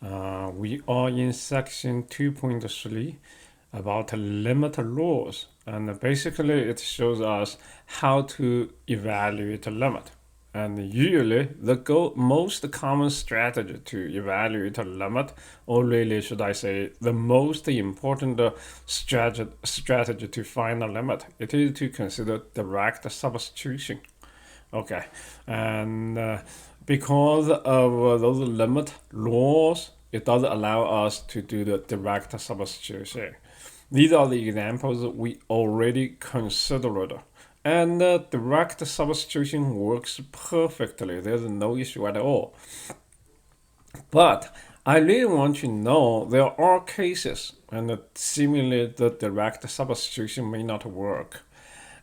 We are in section 2.3 about limit laws, and basically it shows us how to evaluate a limit. And usually the most common strategy to evaluate a limit, or really should I say the most important strategy to find a limit, it is to consider direct substitution. Okay, and because of those limit laws, it does allow us to do the direct substitution. These are the examples we already considered. And direct substitution works perfectly. There's no issue at all. But I really want to know there are cases and seemingly the direct substitution may not work.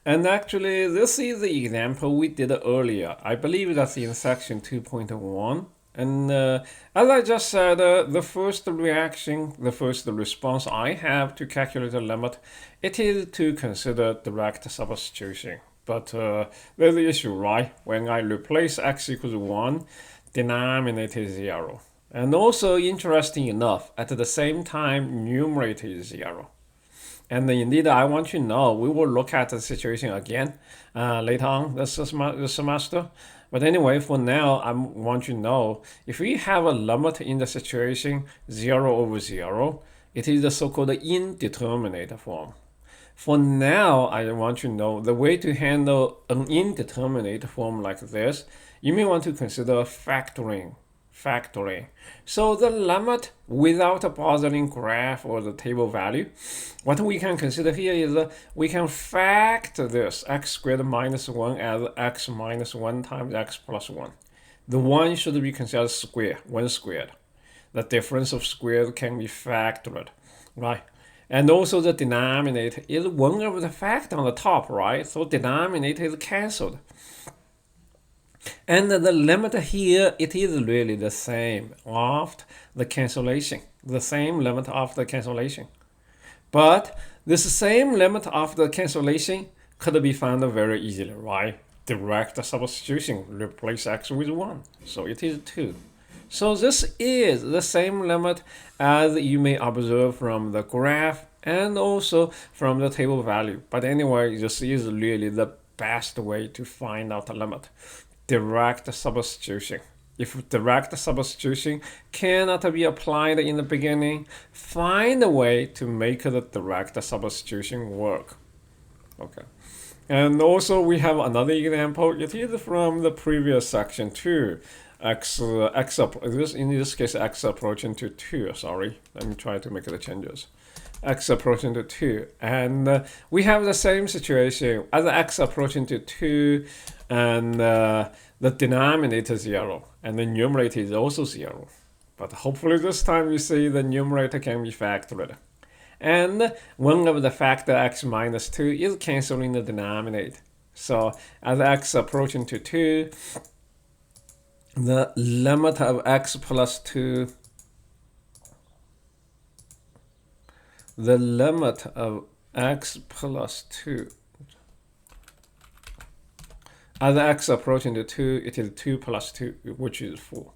And actually, this is the example we did earlier. I believe that's in section 2.1. And as I just said, the first reaction, the first response I have to calculate the limit, it is to consider direct substitution. But there's the issue, right? When I replace x equals 1, denominator is 0. And also, interesting enough, at the same time, numerator is 0. And indeed, I want you to know, we will look at the situation again later on this semester. But anyway, for now, I want you to know, if we have a limit in the situation 0 over 0, it is the so-called indeterminate form. For now, I want you to know the way to handle an indeterminate form like this, you may want to consider factoring. So the limit without a bothering graph or the table value, what we can consider here is we can factor this x squared minus 1 as x minus 1 times x plus 1. The 1 should be considered square, 1 squared. The difference of squares can be factored, right? And also the denominator is one of the factor on the top, right? So denominator is cancelled. And the limit here, it is really the same after the cancellation, the same limit after cancellation. But this same limit after cancellation could be found very easily, right? Direct substitution, replace x with 1. So it is 2. So this is the same limit as you may observe from the graph and also from the table value. But anyway, this is really the best way to find out the limit. Direct substitution. If direct substitution cannot be applied in the beginning, find a way to make the direct substitution work. Okay. And also we have another example. It is from the previous section too. In this case, x approaching to 2. Sorry, let me try to make the changes. X approaching to 2, and we have the same situation as x approaching to 2, and the denominator is 0, and the numerator is also 0. But hopefully this time you see the numerator can be factored. And one of the factor x minus 2 is canceling the denominator. So as x approaching to 2, the limit of x plus 2, the limit of x plus 2, as x approaching to 2, it is 2 plus 2, which is 4.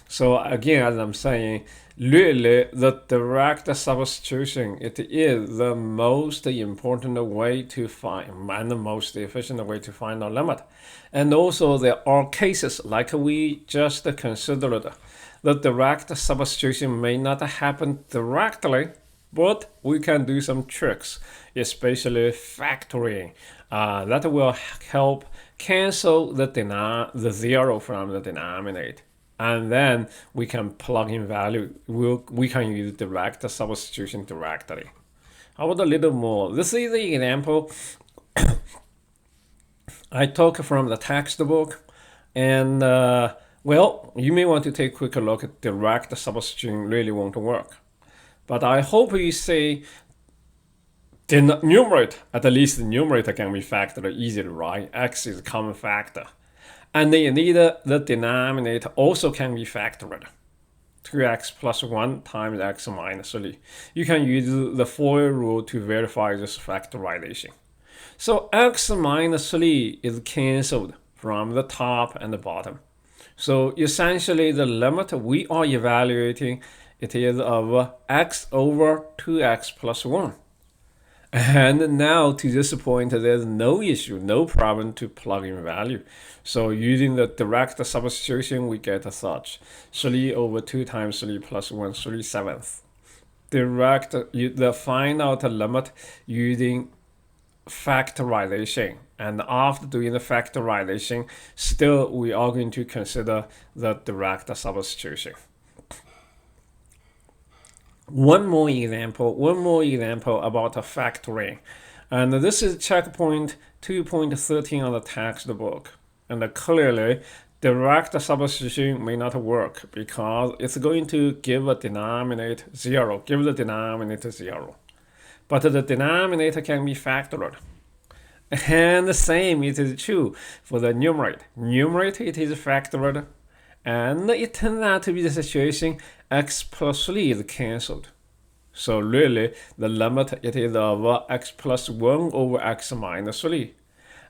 So again, as I'm saying, really the direct substitution, it is the most important way to find, and the most efficient way to find a limit. And also there are cases like we just considered. The direct substitution may not happen directly, but we can do some tricks, especially factoring. That will help cancel the 0 from the denominator. And then we can plug in value. We can use direct substitution directly. How about a little more? This is the example I took from the textbook. And well, you may want to take a quick look at direct substitution really won't work. But I hope you see the numerator, at least the numerator can be factored easily, right? X is a common factor. And indeed, the denominator also can be factored. 2x plus 1 times x minus 3. You can use the FOIL rule to verify this factorization. So x minus 3 is cancelled from the top and the bottom. So essentially the limit we are evaluating, it is of x over 2x plus 1. And now to this point, there's no issue, no problem to plug in value. So using the direct substitution, we get such 3 over 2 times 3 plus 1, 3/7. Direct, the find out limit using factorization. And after doing the factorization, still we are going to consider the direct substitution. One more example about factoring. And this is checkpoint 2.13 on the textbook. And clearly, direct substitution may not work because it's going to give a denominator 0, give the denominator 0. But the denominator can be factored. And the same it is true for the numerator. Numerator, it is factored. And it turns out to be the situation x plus 3 is cancelled. So really, the limit it is of x plus 1 over x minus 3.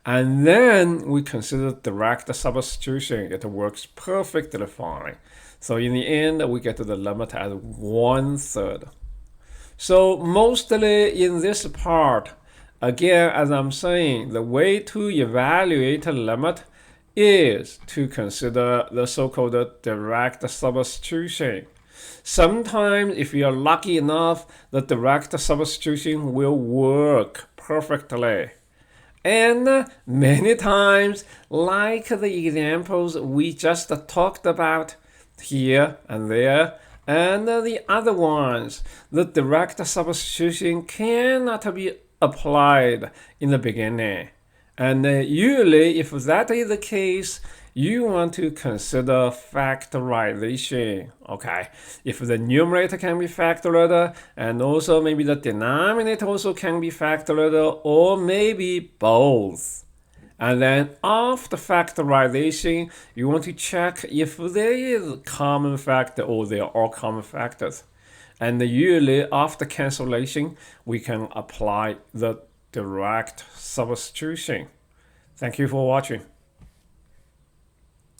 And then we consider direct substitution. It works perfectly fine. So in the end, we get the limit as 1/3. So mostly in this part, again, as I'm saying, the way to evaluate a limit is to consider the so-called direct substitution. Sometimes, if you are lucky enough, the direct substitution will work perfectly. And many times, like the examples we just talked about here and there, and the other ones, the direct substitution cannot be applied in the beginning. And usually, if that is the case, you want to consider factorization. Okay, if the numerator can be factored, and also maybe the denominator also can be factored, or maybe both. And then after factorization, you want to check if there is a common factor or there are common factors. And usually after cancellation, we can apply the direct substitution. Thank you for watching.